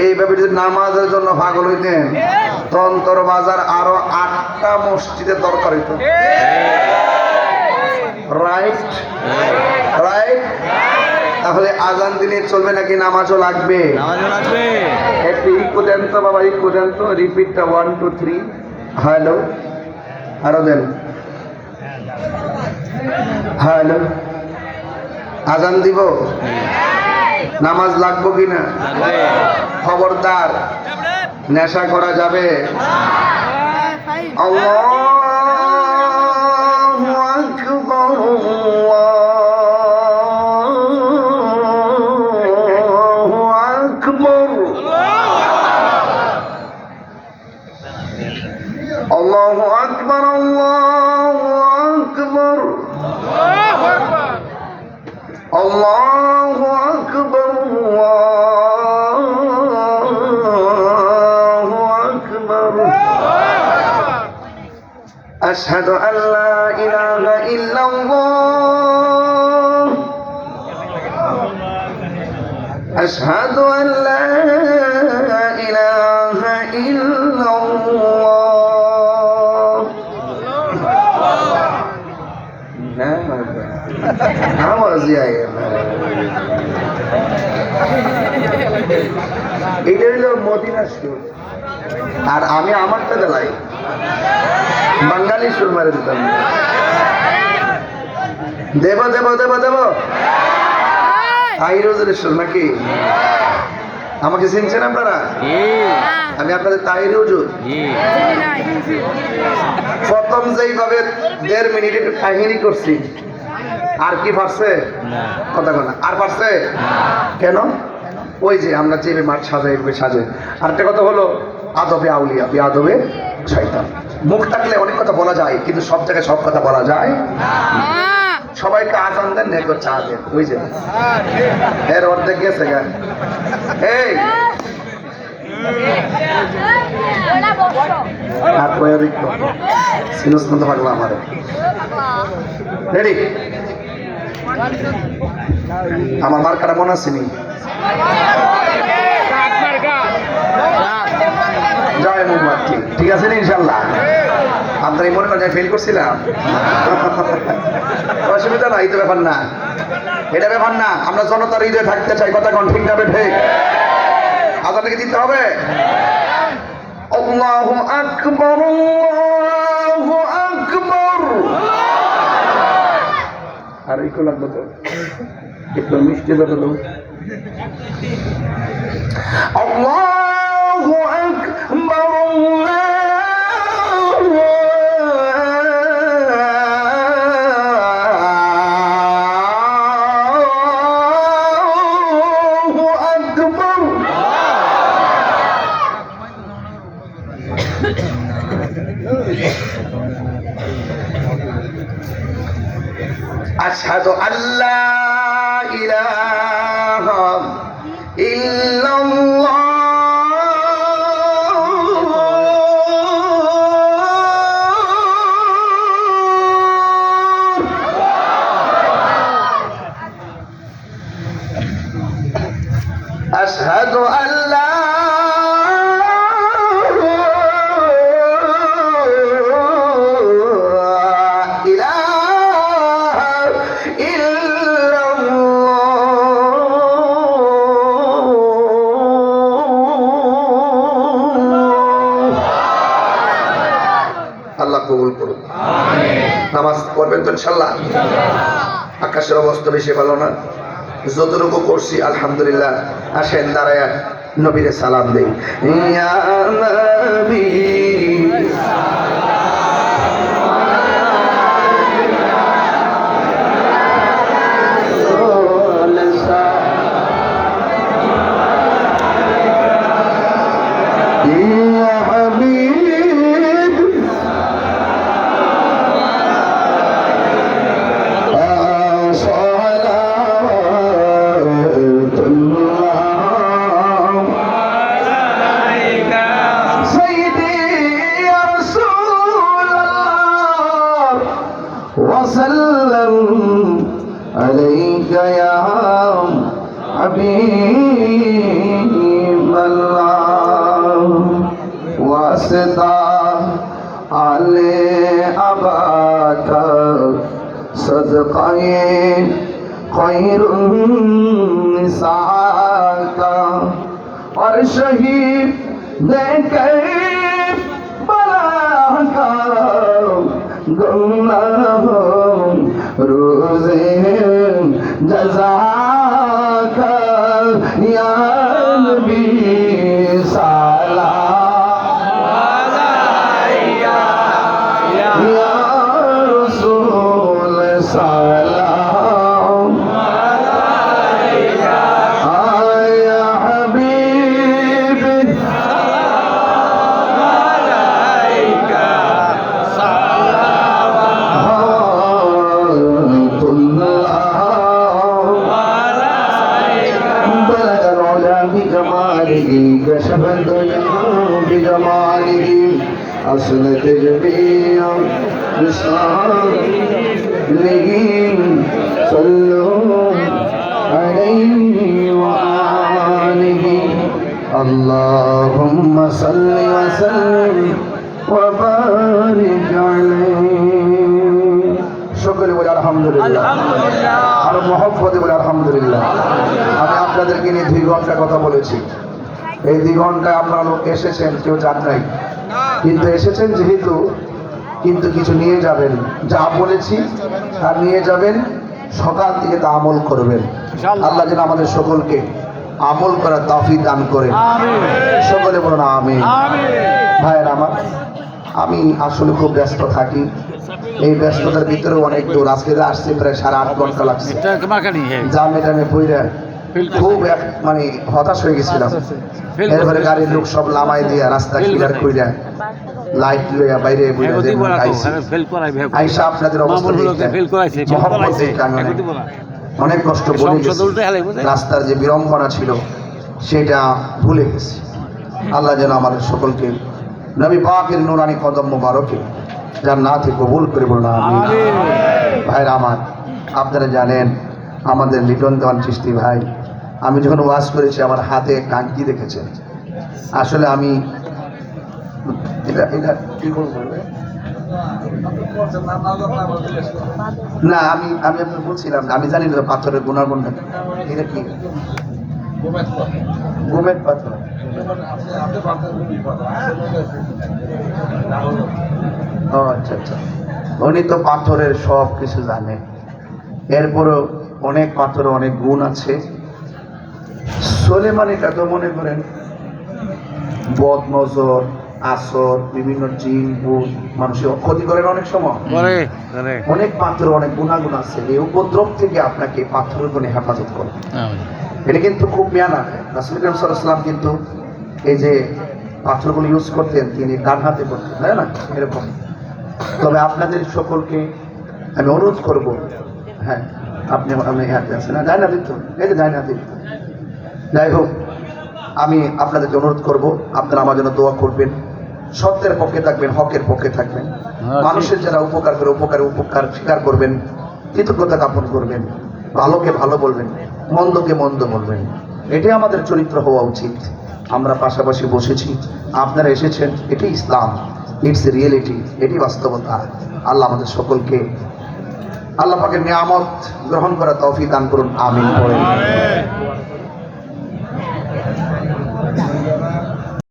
এইভাবে যদি নামাজের জন্য পাগল হইতেন তন্তর বাজার আরো 8টা মসজিদের দরকার হইত। Right right. তাহলে আজান দিলে চলবে নাকি নামাজও লাগবে? একটু ইকো দেন তো বাবা, ইকো দেন তো, রিপিটটা 1 2 3। হ্যালো, আরো দেন। হ্যালো, আজান দিব, নামাজ লাগবো কিনা? খবরদার নেশা করা যাবে। আল্লাহু আকবার, আল্লাহু আকবার, আল্লাহু আকবার, আল্লাহু আকবার, আল্লাহু আকবার, আল্লাহু আকবার। আশহাদু আল্লা ইলাহা ইল্লাল্লাহ, আশহাদু আল্লা ইলাহা ইল্লাল্লাহ। না আওয়াজই আয় না। এটা হলো মদিনার সুর, আর আমি আমারটা দেলাই বাঙালি সুর মারে দিতাম। দেব দেব দেব দেব তাহিরুজের সুর নাকি? আমাকে চিনছেন আপনারা? আমি আপনাদের তাহির হুজুর। প্রথম যেইভাবে 1.5 মিনিট কাহিনী করছি, আর কি পারছে? কথা কথা আর পারছে কেন? ওই যে আমরা যে মাঠ সাজাই সাজে। আরেকটা কথা হলো আদবে আউলিয়া বেআদবে শয়তান। মুখ থাকলে অনেক কথা বলা যায়, কিন্তু সব জায়গায় সব কথা বলা যায় না। সবাইকে আজান দেন, নেকো চা দেন, ওই যে এর অর্ধেক গেছে গা। এই আর কয়ে দেখো সিনুস মতো পাগলা আমারে। রেডি? আমার মার্কাটা মনে আছে নি? জয় মোমবাতি, ঠিক আছে না ইনশাল্লাহ? আপনার এই মনে করেন ফেল করছিলাম, অসুবিধা নাই, তো ব্যাপার না, এটা ব্যাপার না। আমরা জনতার হৃদয়ে থাকতে চাই, কথা কোন ঠিক না বেঠে? আজানকে দিতে হবে। আল্লাহু আকবার, আল্লাহু আকবার। আর একটু লাগবে তো, একটু মিষ্টি দাও তো। আল্লাহু আকবার, আল্লাহু আকবার। আশহাদু আল্লা ইলাহা ইল্লাল্লাহ, আশহাদু আল্লা নামাজ পড়বেন তো ইনশাল্লাহ? আকাশের অবস্থা বেশি ভালো না, যতটুকু করছি আলহামদুলিল্লাহ। আসেন দাঁড়ায় নবীরে সালাম দেই। ইয়া নবী وسلم عليك يا حبيب الله. वस्ता आले अबाका सदक़ाए खैरुन्निसा का और शहीद देकर बला का गुनाह रोज़े जज़ा का या नबी सलाम अलैका या रसूल सलाम अलैका या हबीब كشف الدنيا بجماله أصلت جميع بصالحه صلوا عليه وآله اللهم صل وسلم وبارك عليه شكر বলে আলহামদুলিল্লাহ আর মহব্বতে বলে আলহামদুলিল্লাহ আমি আপনাদেরকে নিয়ে 2 ঘন্টা কথা বলেছি এই 2 ঘন্টায় আপনারা লোক এসেছেন কেউ যান নাই কিন্তু এসেছেন যেহেতু কিন্তু কিছু নিয়ে যাবেন যা বলেছি আর নিয়ে যাবেন সকাল থেকে তা আমল করবেন আল্লাহ যেন আমাদের সকলকে আমল করার তৌফিক দান করেন সকলে বলুন আমিন ভাইয়ের আমার আমি আসলে খুব ব্যস্ত থাকি এই ব্যস্ততার ভিতরে অনেক দূর আজকে আসছে প্রায় 8.5 ঘন্টা লাগছে জামে জামে পইরা খুব মানে হতাশ হয়ে গেছিলাম এরপরে গাড়ির লোক সব লামাই দিয়ে রাস্তা ক্লিয়ার কইরা লাইট লইয়া বাইরে বইরা আইসা আপনাদের অবস্থা মোহাম্মদ অনেক কষ্ট বলে রাস্তার যে বিড়ম্বনা ছিল সেটা ভুলে গেছি আল্লাহ যেন আমাদের সকলকে নবী পাকের নূরানি কদম মোবারকে জান্নাতে কবুল করে বলুন আমিন ভাইরা আমার আপনারা জানেন আমাদের লিটন দেওয়ান চিশতি ভাই আমি যখন ওয়াজ করেছি আমার হাতে কাঁকি দেখেছেন আসলে আমি এটা কি বলবো না আমি আপনাকে বলছিলাম আমি জানি না পাথরের গুণাগুণ এটা কি গোমেদ পাথর ও আচ্ছা আচ্ছা উনি তো পাথরের সব কিছু জানে এরপরও অনেক পাথর অনেক গুণ আছে সোলেমানিটা তো মনে করেন বদ নজর আসর বিভিন্ন জিন ভূত মানুষের ক্ষতি করেন অনেক সময় অনেক পাথর অনেক গুণাগুণ আছে এই উপদ্রব থেকে আপনাকে পাথরের গুণে হেফাজত করে এটা কিন্তু খুব মেয়ানা রাসূল করিম সাল্লাল্লাহু আলাইহি ওয়াসাল্লাম কিন্তু এই যে পাথরগুলো ইউজ করতেন তিনি ডান হাতে করতেন তাই না এরকম তবে আপনাদের সকলকে আমি অনুরোধ করব হ্যাঁ আপনি আমি হাতে আছেন না যায় না দিত এই যে যায় না দিত যাই হোক আমি আপনাদেরকে অনুরোধ করব আপনারা আমার জন্য দোয়া করবেন সত্যের পক্ষে থাকবেন হকের পক্ষে থাকবেন মানুষের যারা উপকার করে উপকার স্বীকার করবেন কৃতজ্ঞতা জ্ঞাপন করবেন ভালোকে ভালো বলবেন মন্দকে মন্দ বলবেন এটাই আমাদের চরিত্র হওয়া উচিত আমরা পাশাপাশি বসেছি আপনারা এসেছেন এটাই ইসলাম ইটস রিয়েলিটি এটি বাস্তবতা আল্লাহ আমাদের সকলকে আল্লাহ পাকের নিয়ামত গ্রহণ করা তৌফিক দান করুন আমিন।